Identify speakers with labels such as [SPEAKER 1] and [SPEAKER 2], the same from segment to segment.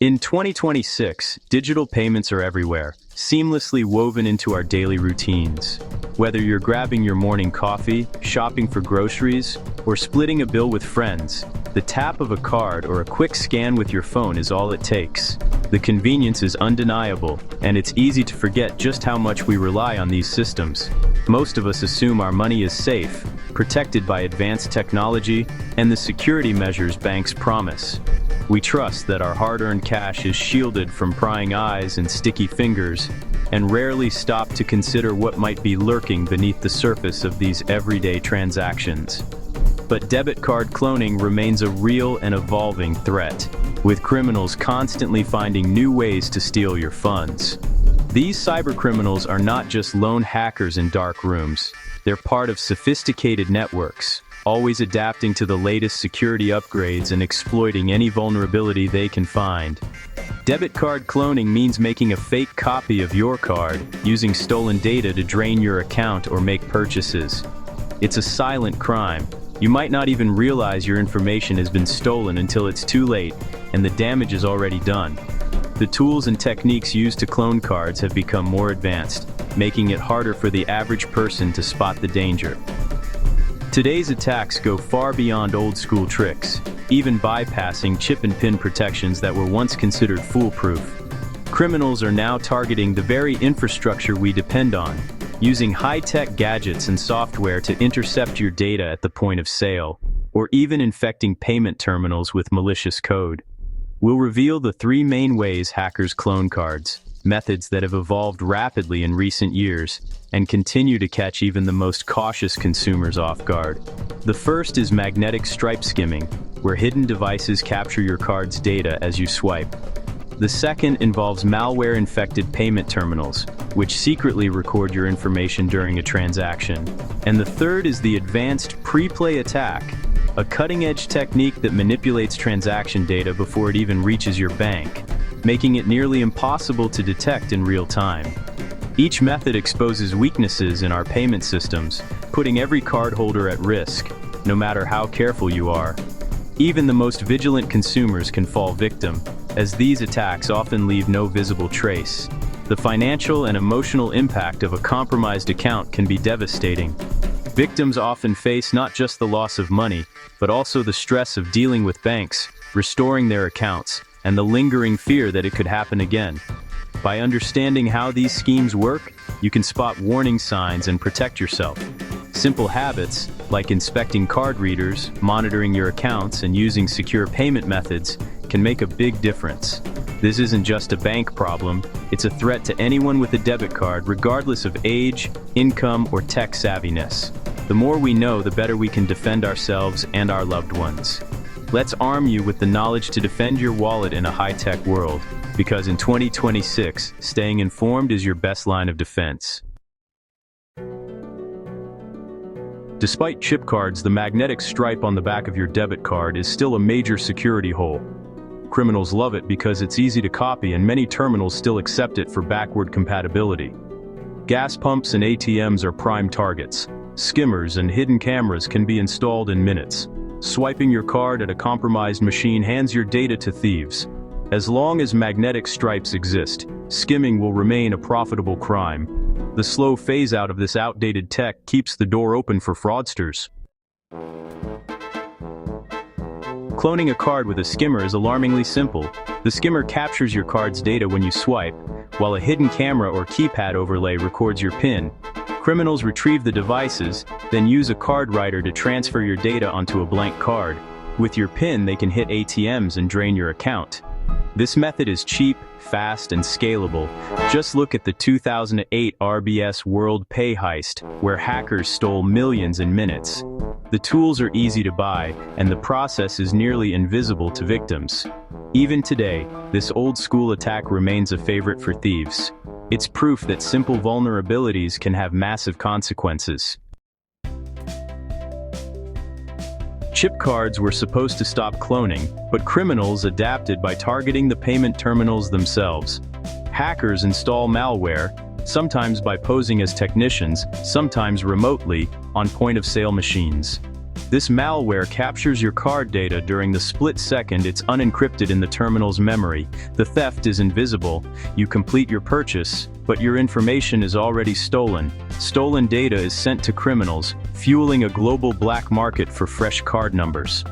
[SPEAKER 1] In 2026, digital payments are everywhere, seamlessly woven into our daily routines. Whether you're grabbing your morning coffee, shopping for groceries, or splitting a bill with friends, the tap of a card or a quick scan with your phone is all it takes. The convenience is undeniable, and it's easy to forget just how much we rely on these systems. Most of us assume our money is safe, protected by advanced technology and the security measures banks promise. We trust that our hard-earned cash is shielded from prying eyes and sticky fingers, and rarely stop to consider what might be lurking beneath the surface of these everyday transactions. But debit card cloning remains a real and evolving threat, with criminals constantly finding new ways to steal your funds. These cybercriminals are not just lone hackers in dark rooms. They're part of sophisticated networks, always adapting to the latest security upgrades and exploiting any vulnerability they can find. Debit card cloning means making a fake copy of your card, using stolen data to drain your account or make purchases. It's a silent crime. You might not even realize your information has been stolen until it's too late, and the damage is already done. The tools and techniques used to clone cards have become more advanced, making it harder for the average person to spot the danger. Today's attacks go far beyond old-school tricks, even bypassing chip and pin protections that were once considered foolproof. Criminals are now targeting the very infrastructure we depend on, using high-tech gadgets and software to intercept your data at the point of sale, or even infecting payment terminals with malicious code. We'll reveal the three main ways hackers clone cards, methods that have evolved rapidly in recent years and continue to catch even the most cautious consumers off guard. The first is magnetic stripe skimming, where hidden devices capture your card's data as you swipe. The second involves malware-infected payment terminals, which secretly record your information during a transaction. And the third is the advanced pre-play attack, a cutting-edge technique that manipulates transaction data before it even reaches your bank, making it nearly impossible to detect in real time. Each method exposes weaknesses in our payment systems, putting every cardholder at risk, no matter how careful you are. Even the most vigilant consumers can fall victim, as these attacks often leave no visible trace. The financial and emotional impact of a compromised account can be devastating. Victims often face not just the loss of money, but also the stress of dealing with banks, restoring their accounts, and the lingering fear that it could happen again. By understanding how these schemes work, you can spot warning signs and protect yourself. Simple habits, like inspecting card readers, monitoring your accounts, and using secure payment methods, can make a big difference. This isn't just a bank problem, it's a threat to anyone with a debit card, regardless of age, income, or tech savviness. The more we know, the better we can defend ourselves and our loved ones. Let's arm you with the knowledge to defend your wallet in a high-tech world, because in 2026, staying informed is your best line of defense. Despite chip cards, the magnetic stripe on the back of your debit card is still a major security hole. Criminals love it because it's easy to copy, and many terminals still accept it for backward compatibility. Gas pumps and ATMs are prime targets. Skimmers and hidden cameras can be installed in minutes. Swiping your card at a compromised machine hands your data to thieves. As long as magnetic stripes exist, skimming will remain a profitable crime. The slow phase-out of this outdated tech keeps the door open for fraudsters. Cloning a card with a skimmer is alarmingly simple. The skimmer captures your card's data when you swipe, while a hidden camera or keypad overlay records your PIN. Criminals retrieve the devices, then use a card writer to transfer your data onto a blank card. With your PIN, they can hit ATMs and drain your account. This method is cheap, fast, and scalable. Just look at the 2008 RBS World Pay heist, where hackers stole millions in minutes. The tools are easy to buy, and the process is nearly invisible to victims. Even today, this old-school attack remains a favorite for thieves. It's proof that simple vulnerabilities can have massive consequences. Chip cards were supposed to stop cloning, but criminals adapted by targeting the payment terminals themselves. Hackers install malware, sometimes by posing as technicians, sometimes remotely, on point-of-sale machines. This malware captures your card data during the split second it's unencrypted in the terminal's memory. The theft is invisible. You complete your purchase, but your information is already stolen. Stolen data is sent to criminals, fueling a global black market for fresh card numbers.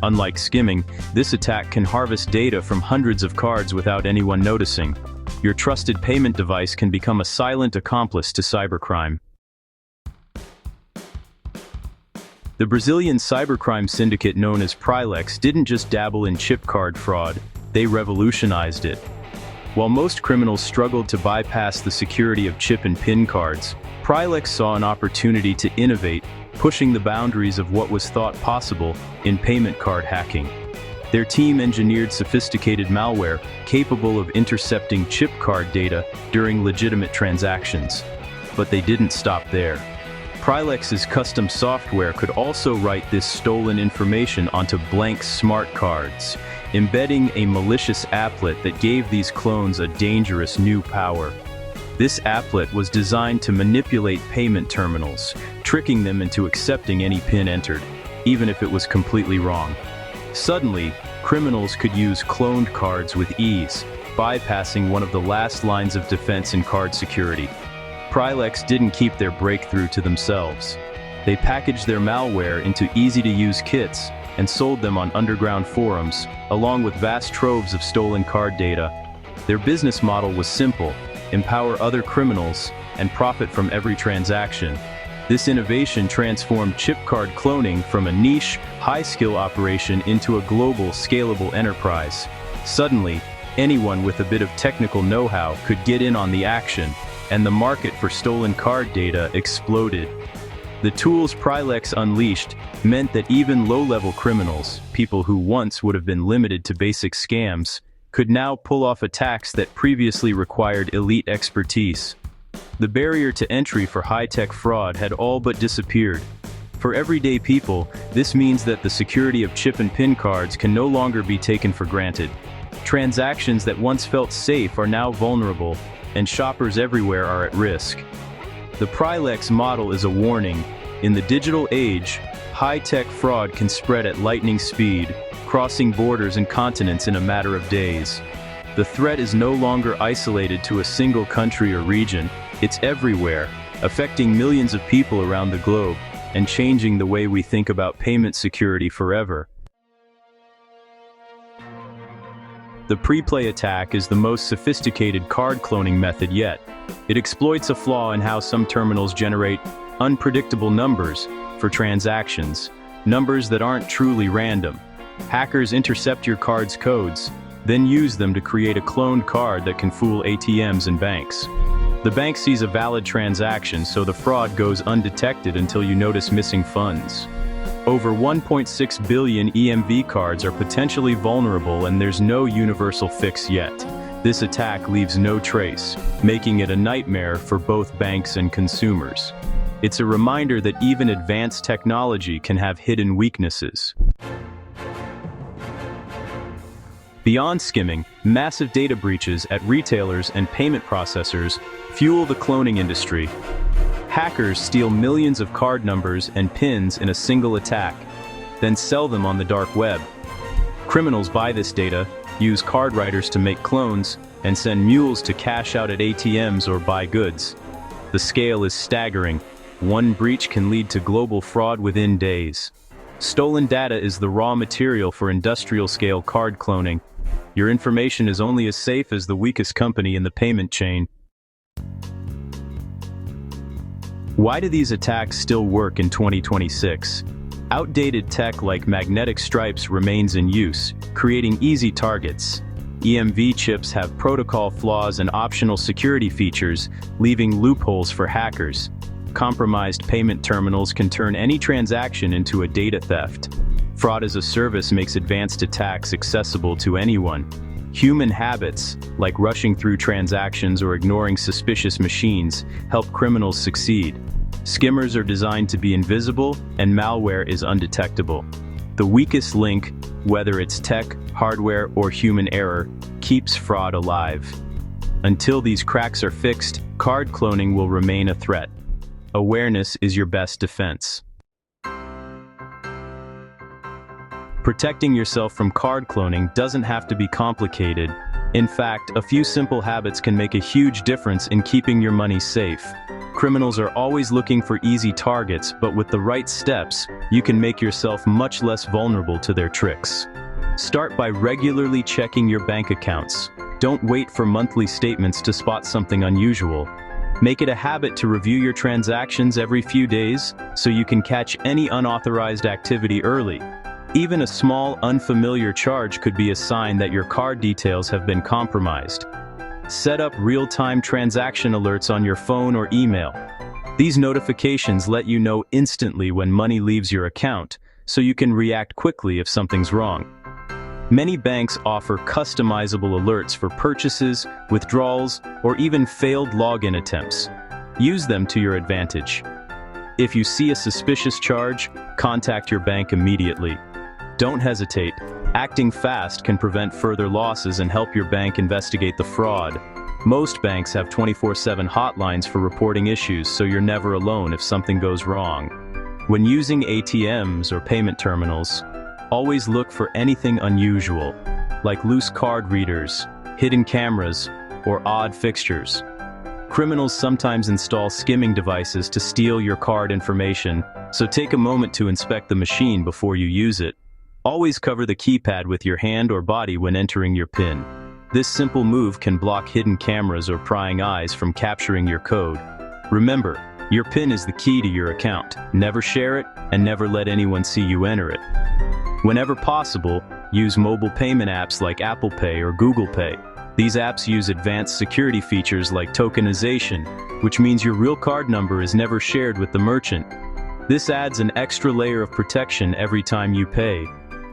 [SPEAKER 1] Unlike skimming, this attack can harvest data from hundreds of cards without anyone noticing. Your trusted payment device can become a silent accomplice to cybercrime. The Brazilian cybercrime syndicate known as Prilex didn't just dabble in chip card fraud, they revolutionized it. While most criminals struggled to bypass the security of chip and PIN cards, Prilex saw an opportunity to innovate, pushing the boundaries of what was thought possible in payment card hacking. Their team engineered sophisticated malware capable of intercepting chip card data during legitimate transactions. But they didn't stop there. Prilex's custom software could also write this stolen information onto blank smart cards, embedding a malicious applet that gave these clones a dangerous new power. This applet was designed to manipulate payment terminals, tricking them into accepting any PIN entered, even if it was completely wrong. Suddenly, criminals could use cloned cards with ease, bypassing one of the last lines of defense in card security. Prilex didn't keep their breakthrough to themselves. They packaged their malware into easy-to-use kits and sold them on underground forums, along with vast troves of stolen card data. Their business model was simple: empower other criminals and profit from every transaction. This innovation transformed chip card cloning from a niche, high-skill operation into a global, scalable enterprise. Suddenly, anyone with a bit of technical know-how could get in on the action, and the market for stolen card data exploded. The tools Prilex unleashed meant that even low-level criminals, people who once would have been limited to basic scams, could now pull off attacks that previously required elite expertise. The barrier to entry for high-tech fraud had all but disappeared. For everyday people, this means that the security of chip and PIN cards can no longer be taken for granted. Transactions that once felt safe are now vulnerable, and shoppers everywhere are at risk. The Prilex model is a warning. In the digital age, high-tech fraud can spread at lightning speed, crossing borders and continents in a matter of days. The threat is no longer isolated to a single country or region. It's everywhere, affecting millions of people around the globe, and changing the way we think about payment security forever. The pre-play attack is the most sophisticated card cloning method yet. It exploits a flaw in how some terminals generate unpredictable numbers for transactions, numbers that aren't truly random. Hackers intercept your card's codes, then use them to create a cloned card that can fool ATMs and banks. The bank sees a valid transaction, so the fraud goes undetected until you notice missing funds. Over 1.6 billion EMV cards are potentially vulnerable, and there's no universal fix yet. This attack leaves no trace, making it a nightmare for both banks and consumers. It's a reminder that even advanced technology can have hidden weaknesses. Beyond skimming, massive data breaches at retailers and payment processors fuel the cloning industry. Hackers steal millions of card numbers and PINs in a single attack, then sell them on the dark web. Criminals buy this data, use card writers to make clones, and send mules to cash out at ATMs or buy goods. The scale is staggering. One breach can lead to global fraud within days. Stolen data is the raw material for industrial-scale card cloning. Your information is only as safe as the weakest company in the payment chain. Why do these attacks still work in 2026? Outdated tech like magnetic stripes remains in use, creating easy targets. EMV chips have protocol flaws and optional security features, leaving loopholes for hackers. Compromised payment terminals can turn any transaction into a data theft. Fraud as a service makes advanced attacks accessible to anyone. Human habits, like rushing through transactions or ignoring suspicious machines, help criminals succeed. Skimmers are designed to be invisible, and malware is undetectable. The weakest link, whether it's tech, hardware, or human error, keeps fraud alive. Until these cracks are fixed, card cloning will remain a threat. Awareness is your best defense. Protecting yourself from card cloning doesn't have to be complicated. In fact, a few simple habits can make a huge difference in keeping your money safe. Criminals are always looking for easy targets, but with the right steps, you can make yourself much less vulnerable to their tricks. Start by regularly checking your bank accounts. Don't wait for monthly statements to spot something unusual. Make it a habit to review your transactions every few days so you can catch any unauthorized activity early. Even a small, unfamiliar charge could be a sign that your card details have been compromised. Set up real-time transaction alerts on your phone or email. These notifications let you know instantly when money leaves your account, so you can react quickly if something's wrong. Many banks offer customizable alerts for purchases, withdrawals, or even failed login attempts. Use them to your advantage. If you see a suspicious charge, contact your bank immediately. Don't hesitate. Acting fast can prevent further losses and help your bank investigate the fraud. Most banks have 24/7 hotlines for reporting issues, so you're never alone if something goes wrong. When using ATMs or payment terminals, always look for anything unusual, like loose card readers, hidden cameras, or odd fixtures. Criminals sometimes install skimming devices to steal your card information, so take a moment to inspect the machine before you use it. Always cover the keypad with your hand or body when entering your PIN. This simple move can block hidden cameras or prying eyes from capturing your code. Remember, your PIN is the key to your account. Never share it, and never let anyone see you enter it. Whenever possible, use mobile payment apps like Apple Pay or Google Pay. These apps use advanced security features like tokenization, which means your real card number is never shared with the merchant. This adds an extra layer of protection every time you pay.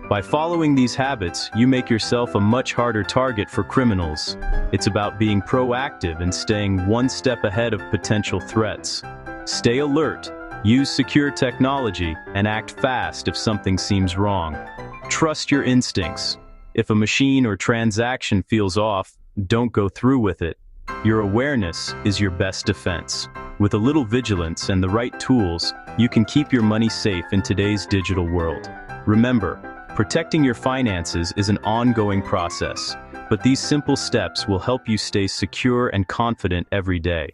[SPEAKER 1] By following these habits, you make yourself a much harder target for criminals. It's about being proactive and staying one step ahead of potential threats. Stay alert, use secure technology, and act fast if something seems wrong. Trust your instincts. If a machine or transaction feels off, don't go through with it. Your awareness is your best defense. With a little vigilance and the right tools, you can keep your money safe in today's digital world. Remember, protecting your finances is an ongoing process, but these simple steps will help you stay secure and confident every day.